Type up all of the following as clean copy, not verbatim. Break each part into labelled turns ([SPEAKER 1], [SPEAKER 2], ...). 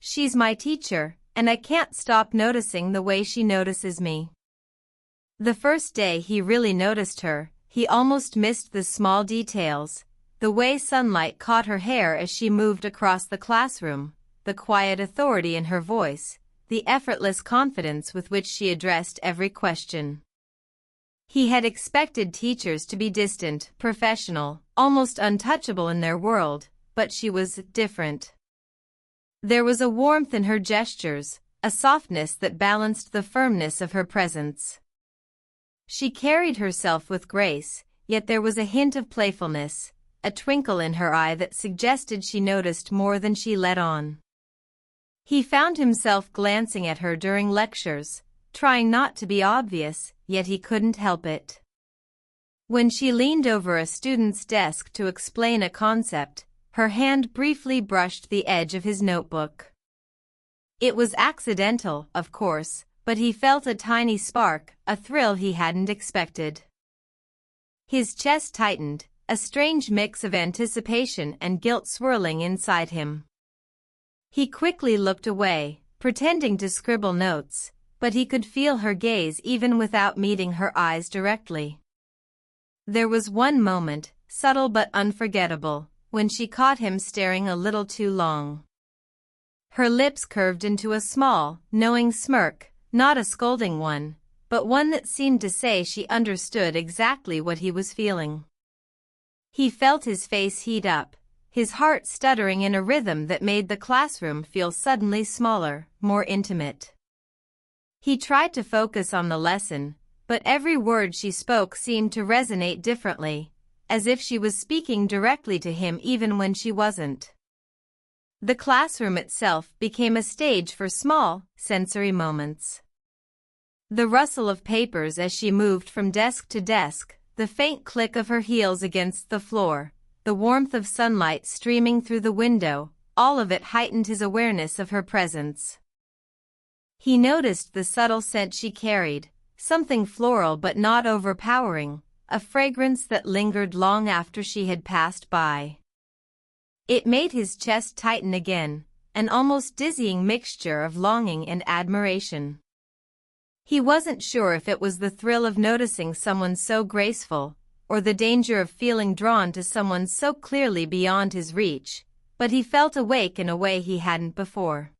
[SPEAKER 1] She's my teacher, and I can't stop noticing the way she notices me. The first day he really noticed her, he almost missed the small details, the way sunlight caught her hair as she moved across the classroom, the quiet authority in her voice, the effortless confidence with which she addressed every question. He had expected teachers to be distant, professional, almost untouchable in their world, but she was different. There was a warmth in her gestures, a softness that balanced the firmness of her presence. She carried herself with grace, yet there was a hint of playfulness, a twinkle in her eye that suggested she noticed more than she let on. He found himself glancing at her during lectures, trying not to be obvious, yet he couldn't help it. When she leaned over a student's desk to explain a concept, her hand briefly brushed the edge of his notebook. It was accidental, of course, but he felt a tiny spark, a thrill he hadn't expected. His chest tightened, a strange mix of anticipation and guilt swirling inside him. He quickly looked away, pretending to scribble notes, but he could feel her gaze even without meeting her eyes directly. There was one moment, subtle but unforgettable, when she caught him staring a little too long. Her lips curved into a small, knowing smirk, not a scolding one, but one that seemed to say she understood exactly what he was feeling. He felt his face heat up, his heart stuttering in a rhythm that made the classroom feel suddenly smaller, more intimate. He tried to focus on the lesson, but every word she spoke seemed to resonate differently, as if she was speaking directly to him even when she wasn't. The classroom itself became a stage for small, sensory moments. The rustle of papers as she moved from desk to desk, the faint click of her heels against the floor, the warmth of sunlight streaming through the window, all of it heightened his awareness of her presence. He noticed the subtle scent she carried, something floral but not overpowering, a fragrance that lingered long after she had passed by. It made his chest tighten again, an almost dizzying mixture of longing and admiration. He wasn't sure if it was the thrill of noticing someone so graceful, or the danger of feeling drawn to someone so clearly beyond his reach, but he felt awake in a way he hadn't before.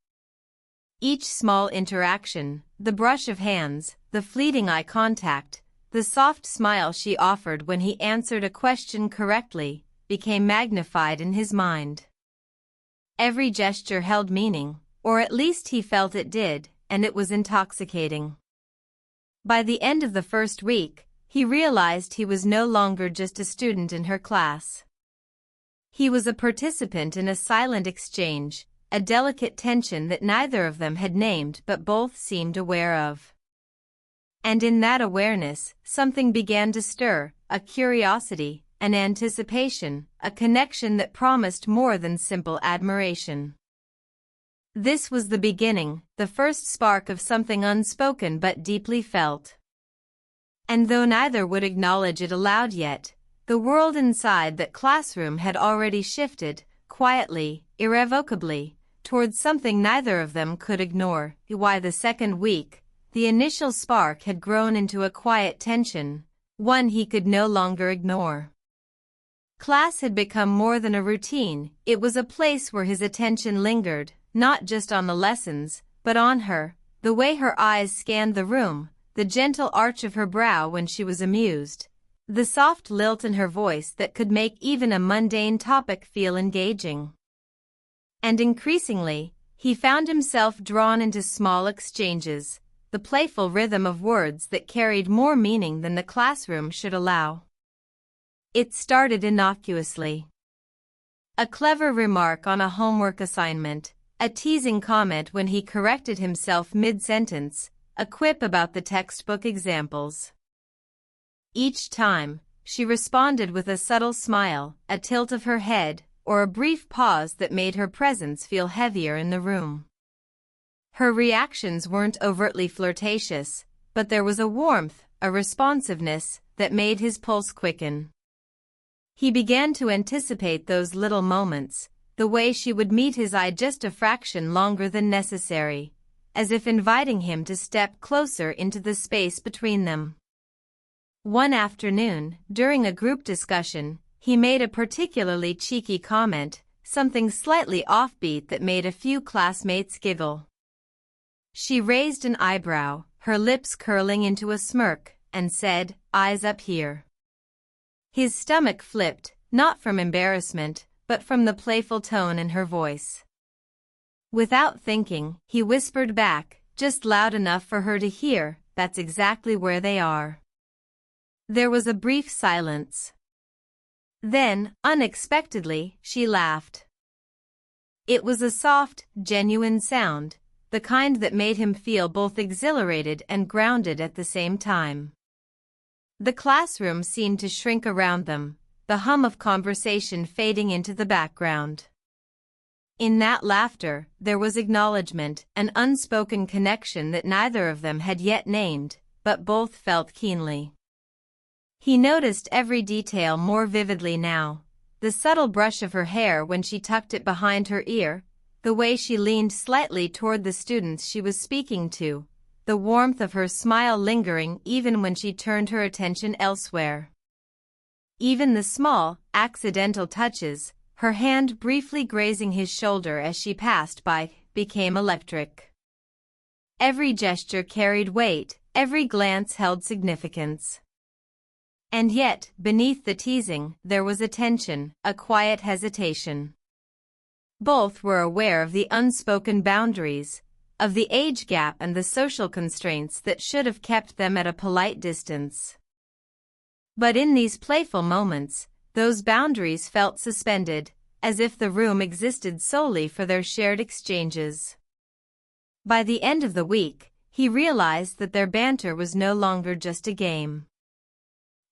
[SPEAKER 1] Each small interaction, the brush of hands, the fleeting eye contact, the soft smile she offered when he answered a question correctly, became magnified in his mind. Every gesture held meaning, or at least he felt it did, and it was intoxicating. By the end of the first week, he realized he was no longer just a student in her class. He was a participant in a silent exchange, a delicate tension that neither of them had named but both seemed aware of. And in that awareness, something began to stir, a curiosity, an anticipation, a connection that promised more than simple admiration. This was the beginning, the first spark of something unspoken but deeply felt. And though neither would acknowledge it aloud yet, the world inside that classroom had already shifted, quietly, irrevocably, towards something neither of them could ignore. Why the second week, the initial spark had grown into a quiet tension, one he could no longer ignore. Class had become more than a routine, it was a place where his attention lingered, not just on the lessons, but on her, the way her eyes scanned the room, the gentle arch of her brow when she was amused, the soft lilt in her voice that could make even a mundane topic feel engaging. And increasingly, he found himself drawn into small exchanges, the playful rhythm of words that carried more meaning than the classroom should allow. It started innocuously. A clever remark on a homework assignment, a teasing comment when he corrected himself mid-sentence, a quip about the textbook examples. Each time, she responded with a subtle smile, a tilt of her head, or a brief pause that made her presence feel heavier in the room. Her reactions weren't overtly flirtatious, but there was a warmth, a responsiveness, that made his pulse quicken. He began to anticipate those little moments, the way she would meet his eye just a fraction longer than necessary, as if inviting him to step closer into the space between them. One afternoon, during a group discussion, he made a particularly cheeky comment, something slightly offbeat that made a few classmates giggle. She raised an eyebrow, her lips curling into a smirk, and said, "Eyes up here." His stomach flipped, not from embarrassment, but from the playful tone in her voice. Without thinking, he whispered back, just loud enough for her to hear, "That's exactly where they are." There was a brief silence. Then, unexpectedly, she laughed. It was a soft, genuine sound, the kind that made him feel both exhilarated and grounded at the same time. The classroom seemed to shrink around them, the hum of conversation fading into the background. In that laughter, there was acknowledgement, an unspoken connection that neither of them had yet named, but both felt keenly. He noticed every detail more vividly now, the subtle brush of her hair when she tucked it behind her ear, the way she leaned slightly toward the students she was speaking to, the warmth of her smile lingering even when she turned her attention elsewhere. Even the small, accidental touches, her hand briefly grazing his shoulder as she passed by, became electric. Every gesture carried weight, every glance held significance. And yet, beneath the teasing, there was a tension, a quiet hesitation. Both were aware of the unspoken boundaries, of the age gap and the social constraints that should have kept them at a polite distance. But in these playful moments, those boundaries felt suspended, as if the room existed solely for their shared exchanges. By the end of the week, he realized that their banter was no longer just a game.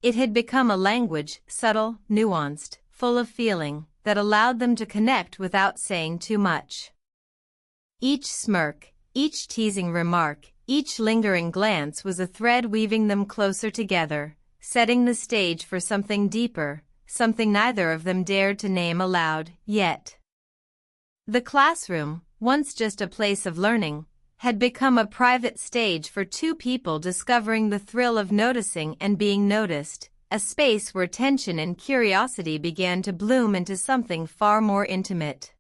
[SPEAKER 1] It had become a language, subtle, nuanced, full of feeling, that allowed them to connect without saying too much. Each smirk, each teasing remark, each lingering glance was a thread weaving them closer together, setting the stage for something deeper, something neither of them dared to name aloud, yet. The classroom, once just a place of learning, had become a private stage for two people discovering the thrill of noticing and being noticed, a space where tension and curiosity began to bloom into something far more intimate.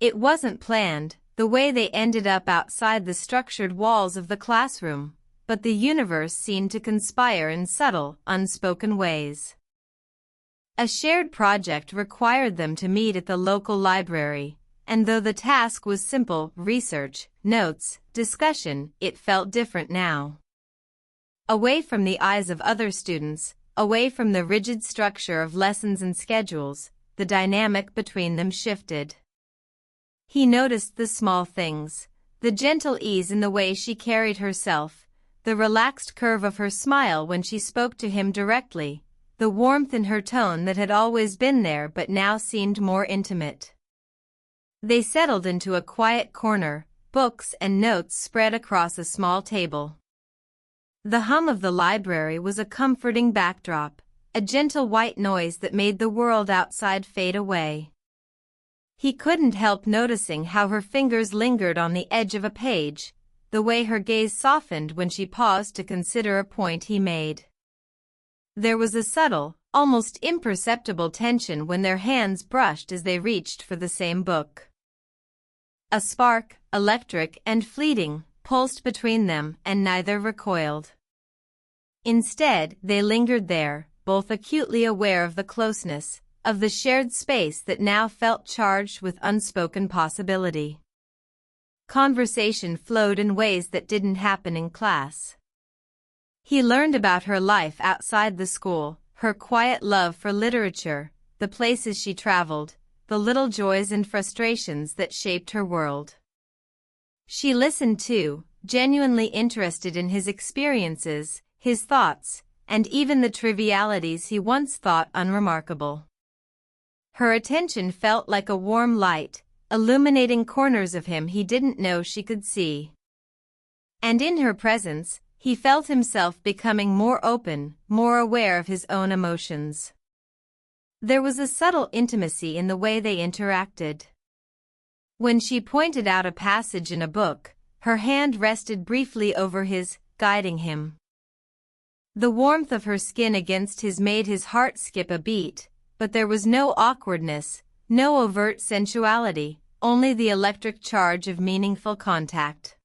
[SPEAKER 1] It wasn't planned, the way they ended up outside the structured walls of the classroom, but the universe seemed to conspire in subtle, unspoken ways. A shared project required them to meet at the local library, and though the task was simple, research, notes, discussion, it felt different now. Away from the eyes of other students, away from the rigid structure of lessons and schedules, the dynamic between them shifted. He noticed the small things, the gentle ease in the way she carried herself, the relaxed curve of her smile when she spoke to him directly, the warmth in her tone that had always been there but now seemed more intimate. They settled into a quiet corner, books and notes spread across a small table. The hum of the library was a comforting backdrop, a gentle white noise that made the world outside fade away. He couldn't help noticing how her fingers lingered on the edge of a page, the way her gaze softened when she paused to consider a point he made. There was a subtle, almost imperceptible tension when their hands brushed as they reached for the same book. A spark, electric and fleeting, pulsed between them, and neither recoiled. Instead, they lingered there, both acutely aware of the closeness, of the shared space that now felt charged with unspoken possibility. Conversation flowed in ways that didn't happen in class. He learned about her life outside the school, her quiet love for literature, the places she traveled, the little joys and frustrations that shaped her world. She listened too, genuinely interested in his experiences, his thoughts, and even the trivialities he once thought unremarkable. Her attention felt like a warm light, illuminating corners of him he didn't know she could see. And in her presence, he felt himself becoming more open, more aware of his own emotions. There was a subtle intimacy in the way they interacted. When she pointed out a passage in a book, her hand rested briefly over his, guiding him. The warmth of her skin against his made his heart skip a beat, but there was no awkwardness, no overt sensuality, only the electric charge of meaningful contact.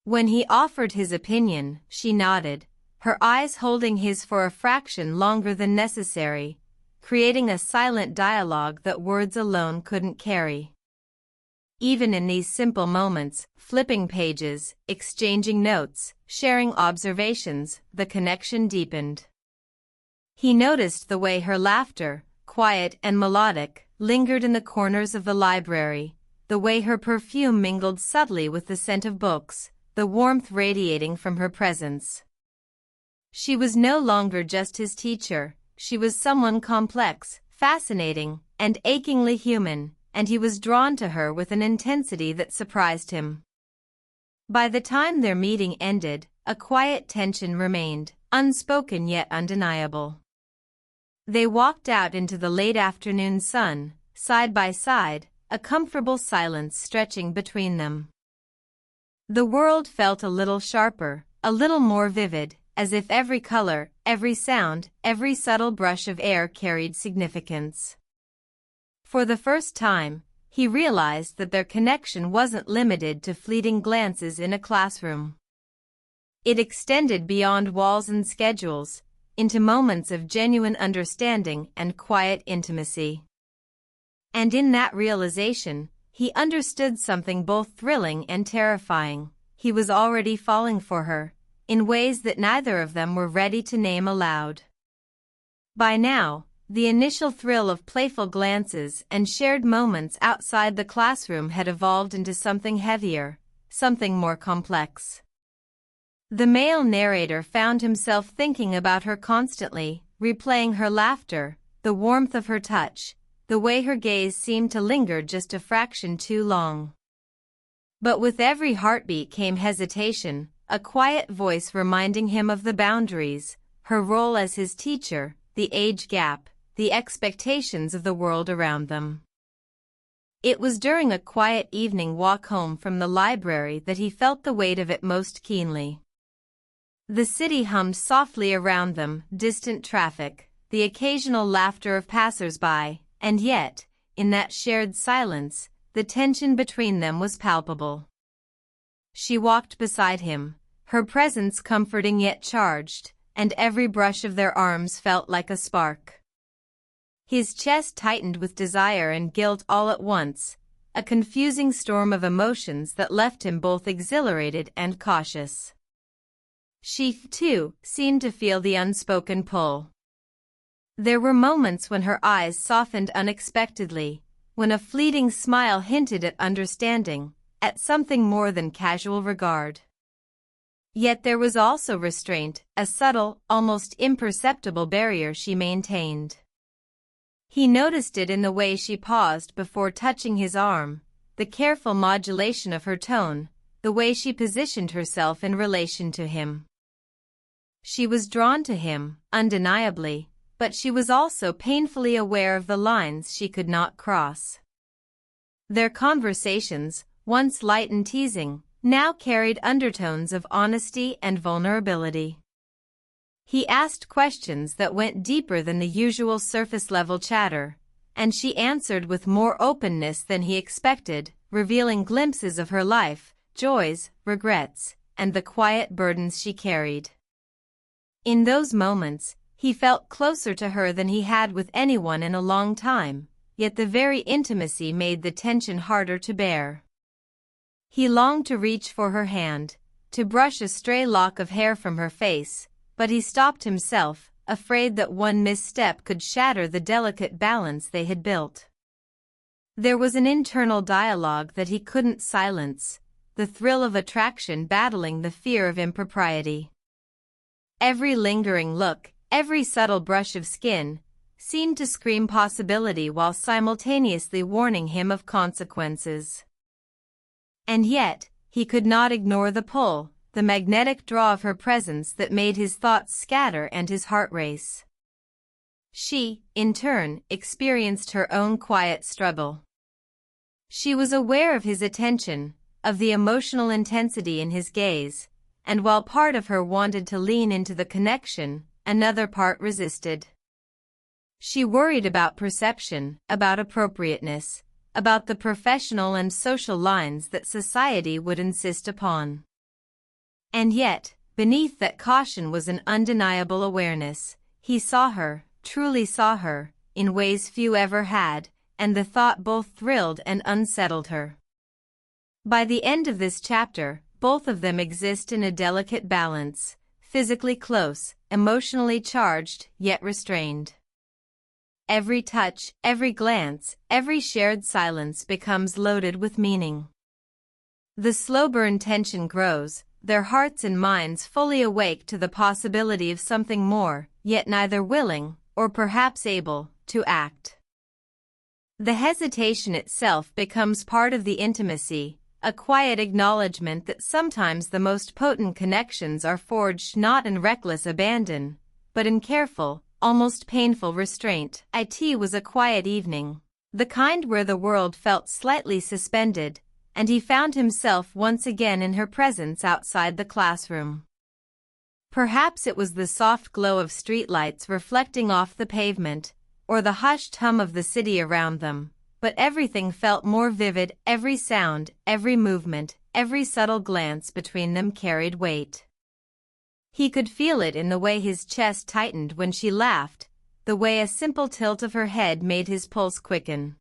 [SPEAKER 1] When he offered his opinion, she nodded, her eyes holding his for a fraction longer than necessary, creating a silent dialogue that words alone couldn't carry. Even in these simple moments, flipping pages, exchanging notes, sharing observations, the connection deepened. He noticed the way her laughter, quiet and melodic, lingered in the corners of the library, the way her perfume mingled subtly with the scent of books, the warmth radiating from her presence. She was no longer just his teacher, she was someone complex, fascinating, and achingly human, and he was drawn to her with an intensity that surprised him. By the time their meeting ended, a quiet tension remained, unspoken yet undeniable. They walked out into the late afternoon sun, side by side, a comfortable silence stretching between them. The world felt a little sharper, a little more vivid, as if every color, every sound, every subtle brush of air carried significance. For the first time, he realized that their connection wasn't limited to fleeting glances in a classroom. It extended beyond walls and schedules, into moments of genuine understanding and quiet intimacy. And in that realization, he understood something both thrilling and terrifying. He was already falling for her, in ways that neither of them were ready to name aloud. By now, the initial thrill of playful glances and shared moments outside the classroom had evolved into something heavier, something more complex. The male narrator found himself thinking about her constantly, replaying her laughter, the warmth of her touch, the way her gaze seemed to linger just a fraction too long. But with every heartbeat came hesitation, a quiet voice reminding him of the boundaries, her role as his teacher, the age gap, the expectations of the world around them. It was during a quiet evening walk home from the library that he felt the weight of it most keenly. The city hummed softly around them, distant traffic, the occasional laughter of passers-by, and yet, in that shared silence, the tension between them was palpable. She walked beside him, her presence comforting yet charged, and every brush of their arms felt like a spark. His chest tightened with desire and guilt all at once, a confusing storm of emotions that left him both exhilarated and cautious. She, too, seemed to feel the unspoken pull. There were moments when her eyes softened unexpectedly, when a fleeting smile hinted at understanding, at something more than casual regard. Yet there was also restraint, a subtle, almost imperceptible barrier she maintained. He noticed it in the way she paused before touching his arm, the careful modulation of her tone, the way she positioned herself in relation to him. She was drawn to him, undeniably, but she was also painfully aware of the lines she could not cross. Their conversations, once light and teasing, now carried undertones of honesty and vulnerability. He asked questions that went deeper than the usual surface-level chatter, and she answered with more openness than he expected, revealing glimpses of her life, joys, regrets, and the quiet burdens she carried. In those moments, he felt closer to her than he had with anyone in a long time, yet the very intimacy made the tension harder to bear. He longed to reach for her hand, to brush a stray lock of hair from her face, but he stopped himself, afraid that one misstep could shatter the delicate balance they had built. There was an internal dialogue that he couldn't silence, the thrill of attraction battling the fear of impropriety. Every lingering look, every subtle brush of skin, seemed to scream possibility while simultaneously warning him of consequences. And yet, he could not ignore the pull, the magnetic draw of her presence that made his thoughts scatter and his heart race. She, in turn, experienced her own quiet struggle. She was aware of his attention, of the emotional intensity in his gaze, and while part of her wanted to lean into the connection, another part resisted. She worried about perception, about appropriateness, about the professional and social lines that society would insist upon. And yet, beneath that caution was an undeniable awareness. He saw her, truly saw her, in ways few ever had, and the thought both thrilled and unsettled her. By the end of this chapter, both of them exist in a delicate balance, physically close, emotionally charged, yet restrained. Every touch, every glance, every shared silence becomes loaded with meaning. The slow burn tension grows, their hearts and minds fully awake to the possibility of something more, yet neither willing, or perhaps able, to act. The hesitation itself becomes part of the intimacy, a quiet acknowledgement that sometimes the most potent connections are forged not in reckless abandon, but in careful, almost painful restraint. It was a quiet evening, the kind where the world felt slightly suspended, and he found himself once again in her presence outside the classroom. Perhaps it was the soft glow of streetlights reflecting off the pavement, or the hushed hum of the city around them, but everything felt more vivid. Every sound, every movement, every subtle glance between them carried weight. He could feel it in the way his chest tightened when she laughed, the way a simple tilt of her head made his pulse quicken.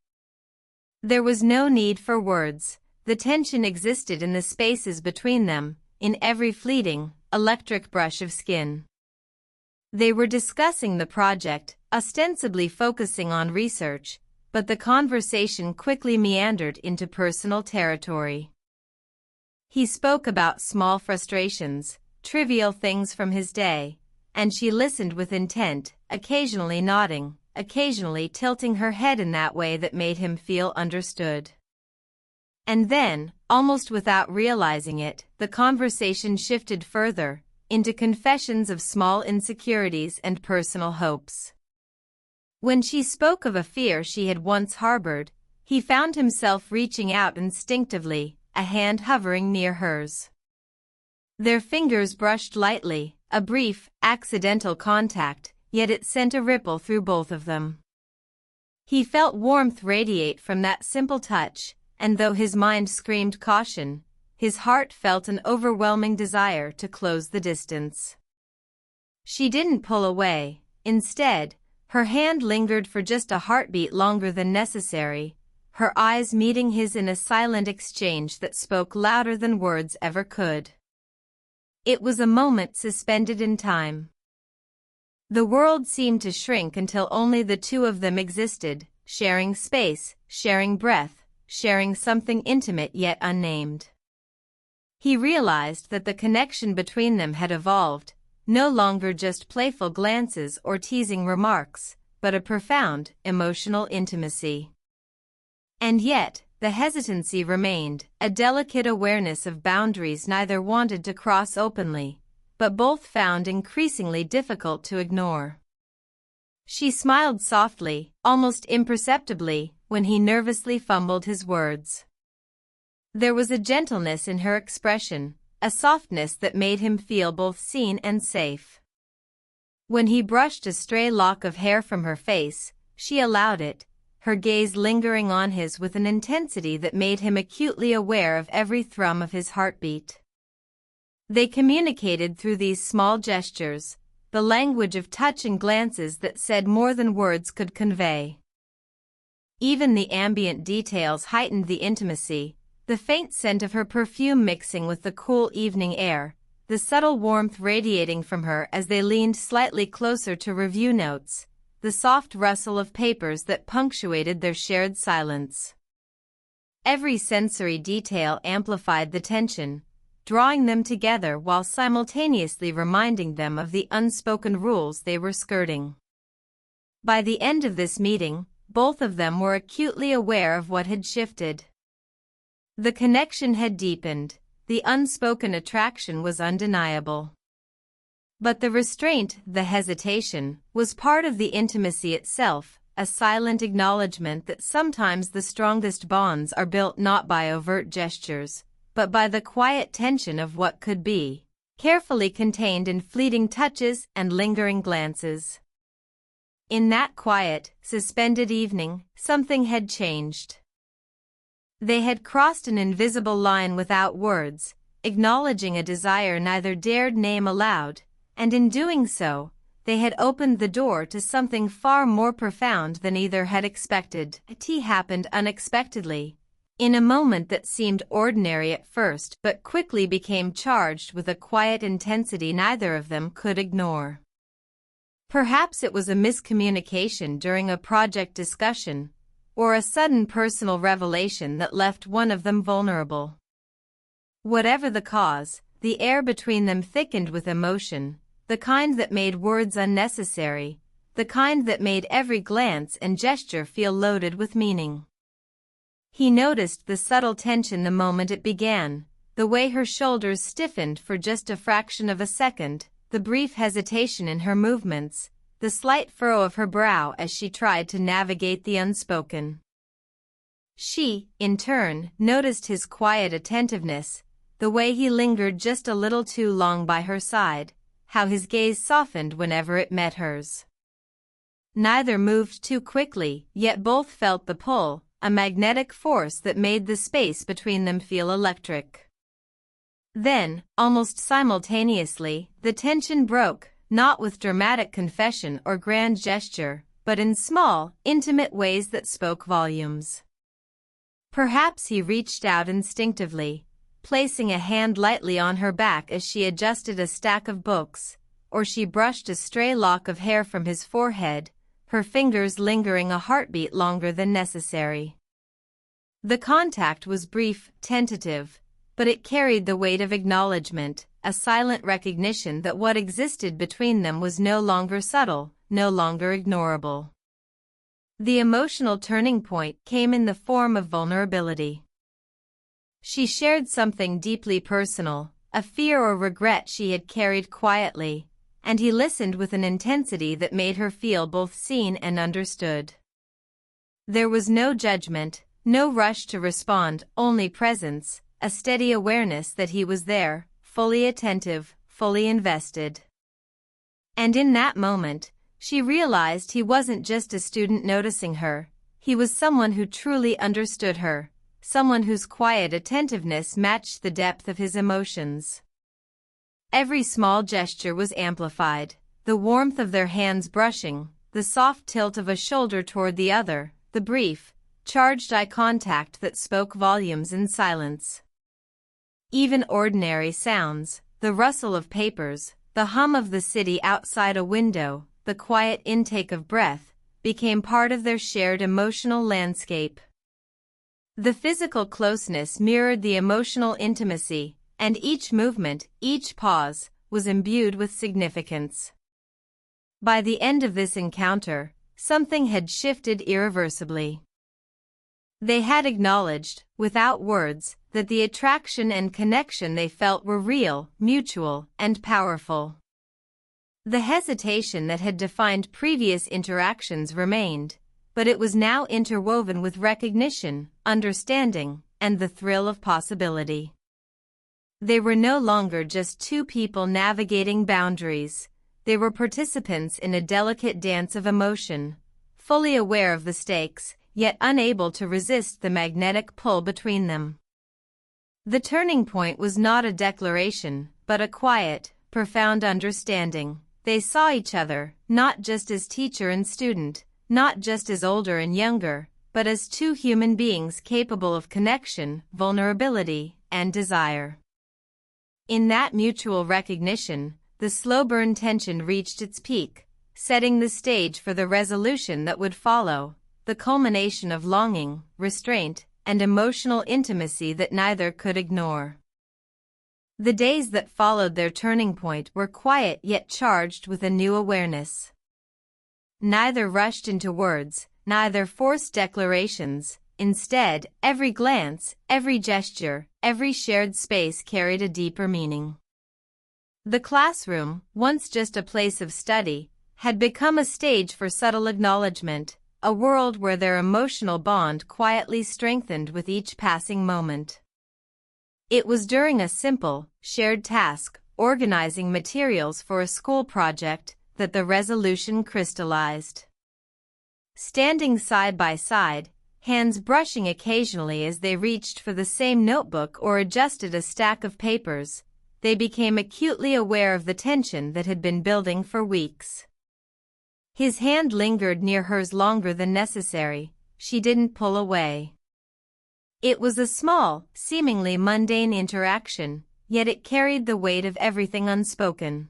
[SPEAKER 1] There was no need for words. The tension existed in the spaces between them, in every fleeting, electric brush of skin. They were discussing the project, ostensibly focusing on research, but the conversation quickly meandered into personal territory. He spoke about small frustrations, trivial things from his day, and she listened with intent, occasionally nodding, occasionally tilting her head in that way that made him feel understood. And then, almost without realizing it, the conversation shifted further, into confessions of small insecurities and personal hopes. When she spoke of a fear she had once harbored, he found himself reaching out instinctively, a hand hovering near hers. Their fingers brushed lightly, a brief, accidental contact, yet it sent a ripple through both of them. He felt warmth radiate from that simple touch, and though his mind screamed caution, his heart felt an overwhelming desire to close the distance. She didn't pull away. Instead, her hand lingered for just a heartbeat longer than necessary, her eyes meeting his in a silent exchange that spoke louder than words ever could. It was a moment suspended in time. The world seemed to shrink until only the two of them existed, sharing space, sharing breath, sharing something intimate yet unnamed. He realized that the connection between them had evolved, no longer just playful glances or teasing remarks, but a profound, emotional intimacy. And yet, the hesitancy remained, a delicate awareness of boundaries neither wanted to cross openly, but both found increasingly difficult to ignore. She smiled softly, almost imperceptibly, when he nervously fumbled his words. There was a gentleness in her expression, a softness that made him feel both seen and safe. When he brushed a stray lock of hair from her face, she allowed it, her gaze lingering on his with an intensity that made him acutely aware of every thrum of his heartbeat. They communicated through these small gestures, the language of touch and glances that said more than words could convey. Even the ambient details heightened the intimacy, the faint scent of her perfume mixing with the cool evening air, the subtle warmth radiating from her as they leaned slightly closer to review notes, the soft rustle of papers that punctuated their shared silence. Every sensory detail amplified the tension, drawing them together while simultaneously reminding them of the unspoken rules they were skirting. By the end of this meeting, both of them were acutely aware of what had shifted. The connection had deepened, the unspoken attraction was undeniable. But the restraint, the hesitation, was part of the intimacy itself, a silent acknowledgement that sometimes the strongest bonds are built not by overt gestures, but by the quiet tension of what could be, carefully contained in fleeting touches and lingering glances. In that quiet, suspended evening, something had changed. They had crossed an invisible line without words, acknowledging a desire neither dared name aloud, and in doing so, they had opened the door to something far more profound than either had expected. Tea happened unexpectedly, in a moment that seemed ordinary at first but quickly became charged with a quiet intensity neither of them could ignore. Perhaps it was a miscommunication during a project discussion, or a sudden personal revelation that left one of them vulnerable. Whatever the cause, the air between them thickened with emotion, the kind that made words unnecessary, the kind that made every glance and gesture feel loaded with meaning. He noticed the subtle tension the moment it began, the way her shoulders stiffened for just a fraction of a second, the brief hesitation in her movements, the slight furrow of her brow as she tried to navigate the unspoken. She, in turn, noticed his quiet attentiveness, the way he lingered just a little too long by her side, how his gaze softened whenever it met hers. Neither moved too quickly, yet both felt the pull, a magnetic force that made the space between them feel electric. Then, almost simultaneously, the tension broke, not with dramatic confession or grand gesture, but in small, intimate ways that spoke volumes. Perhaps he reached out instinctively, placing a hand lightly on her back as she adjusted a stack of books, or she brushed a stray lock of hair from his forehead, her fingers lingering a heartbeat longer than necessary. The contact was brief, tentative, but it carried the weight of acknowledgement, a silent recognition that what existed between them was no longer subtle, no longer ignorable. The emotional turning point came in the form of vulnerability. She shared something deeply personal, a fear or regret she had carried quietly, and he listened with an intensity that made her feel both seen and understood. There was no judgment, no rush to respond, only presence, a steady awareness that he was there, fully attentive, fully invested. And in that moment, she realized he wasn't just a student noticing her, he was someone who truly understood her, someone whose quiet attentiveness matched the depth of his emotions. Every small gesture was amplified, the warmth of their hands brushing, the soft tilt of a shoulder toward the other, the brief, charged eye contact that spoke volumes in silence. Even ordinary sounds, the rustle of papers, the hum of the city outside a window, the quiet intake of breath, became part of their shared emotional landscape. The physical closeness mirrored the emotional intimacy, and each movement, each pause, was imbued with significance. By the end of this encounter, something had shifted irreversibly. They had acknowledged, without words, that the attraction and connection they felt were real, mutual, and powerful. The hesitation that had defined previous interactions remained, but it was now interwoven with recognition, understanding, and the thrill of possibility. They were no longer just two people navigating boundaries, they were participants in a delicate dance of emotion, fully aware of the stakes, yet unable to resist the magnetic pull between them. The turning point was not a declaration, but a quiet, profound understanding. They saw each other, not just as teacher and student, not just as older and younger, but as two human beings capable of connection, vulnerability, and desire. In that mutual recognition, the slow-burn tension reached its peak, setting the stage for the resolution that would follow, the culmination of longing, restraint, and emotional intimacy that neither could ignore. The days that followed their turning point were quiet yet charged with a new awareness. Neither rushed into words, neither forced declarations. Instead, every glance, every gesture, every shared space carried a deeper meaning. The classroom, once just a place of study, had become a stage for subtle acknowledgement, a world where their emotional bond quietly strengthened with each passing moment. It was during a simple, shared task, organizing materials for a school project, that the resolution crystallized. Standing side by side, hands brushing occasionally as they reached for the same notebook or adjusted a stack of papers, they became acutely aware of the tension that had been building for weeks. His hand lingered near hers longer than necessary. She didn't pull away. It was a small, seemingly mundane interaction, yet it carried the weight of everything unspoken.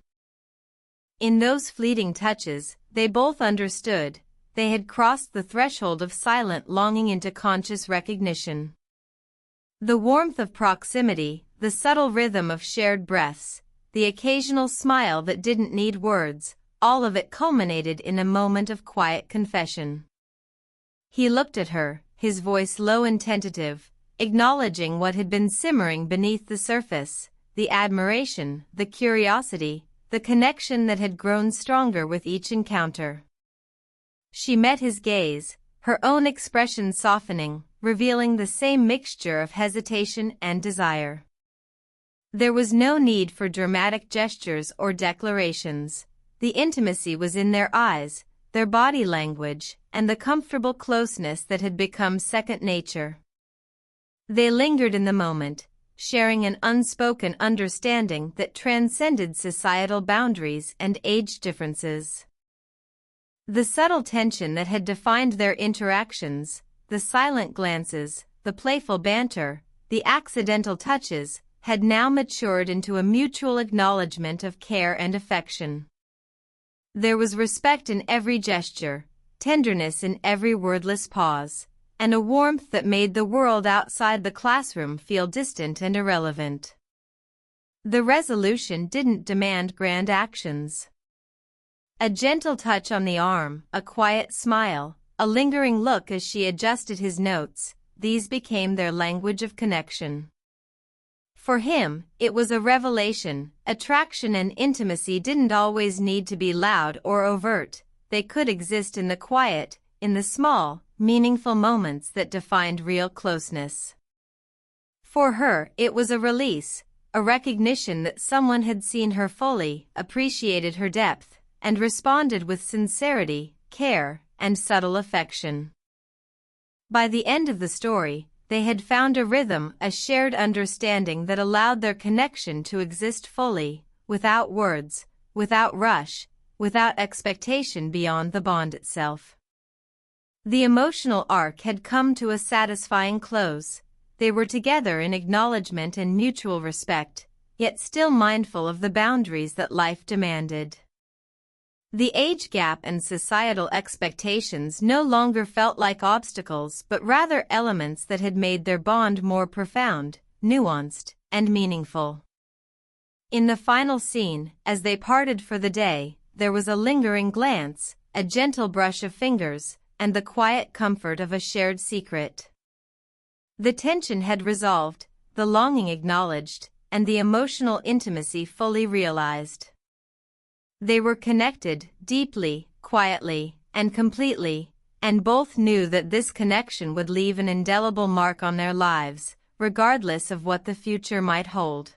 [SPEAKER 1] In those fleeting touches, they both understood. They had crossed the threshold of silent longing into conscious recognition. The warmth of proximity, the subtle rhythm of shared breaths, the occasional smile that didn't need words, all of it culminated in a moment of quiet confession. He looked at her, his voice low and tentative, acknowledging what had been simmering beneath the surface, the admiration, the curiosity, the connection that had grown stronger with each encounter. She met his gaze, her own expression softening, revealing the same mixture of hesitation and desire. There was no need for dramatic gestures or declarations. The intimacy was in their eyes, their body language, and the comfortable closeness that had become second nature. They lingered in the moment, sharing an unspoken understanding that transcended societal boundaries and age differences. The subtle tension that had defined their interactions, the silent glances, the playful banter, the accidental touches, had now matured into a mutual acknowledgement of care and affection. There was respect in every gesture, tenderness in every wordless pause, and a warmth that made the world outside the classroom feel distant and irrelevant. The resolution didn't demand grand actions. A gentle touch on the arm, a quiet smile, a lingering look as she adjusted his notes, these became their language of connection. For him, it was a revelation. Attraction and intimacy didn't always need to be loud or overt. They could exist in the quiet, in the small, meaningful moments that defined real closeness. For her, it was a release, a recognition that someone had seen her fully, appreciated her depth, and responded with sincerity, care, and subtle affection. By the end of the story, they had found a rhythm, a shared understanding that allowed their connection to exist fully, without words, without rush, without expectation beyond the bond itself. The emotional arc had come to a satisfying close. They were together in acknowledgement and mutual respect, yet still mindful of the boundaries that life demanded. The age gap and societal expectations no longer felt like obstacles but rather elements that had made their bond more profound, nuanced, and meaningful. In the final scene, as they parted for the day, there was a lingering glance, a gentle brush of fingers, and the quiet comfort of a shared secret. The tension had resolved, the longing acknowledged, and the emotional intimacy fully realized. They were connected, deeply, quietly, and completely, and both knew that this connection would leave an indelible mark on their lives, regardless of what the future might hold.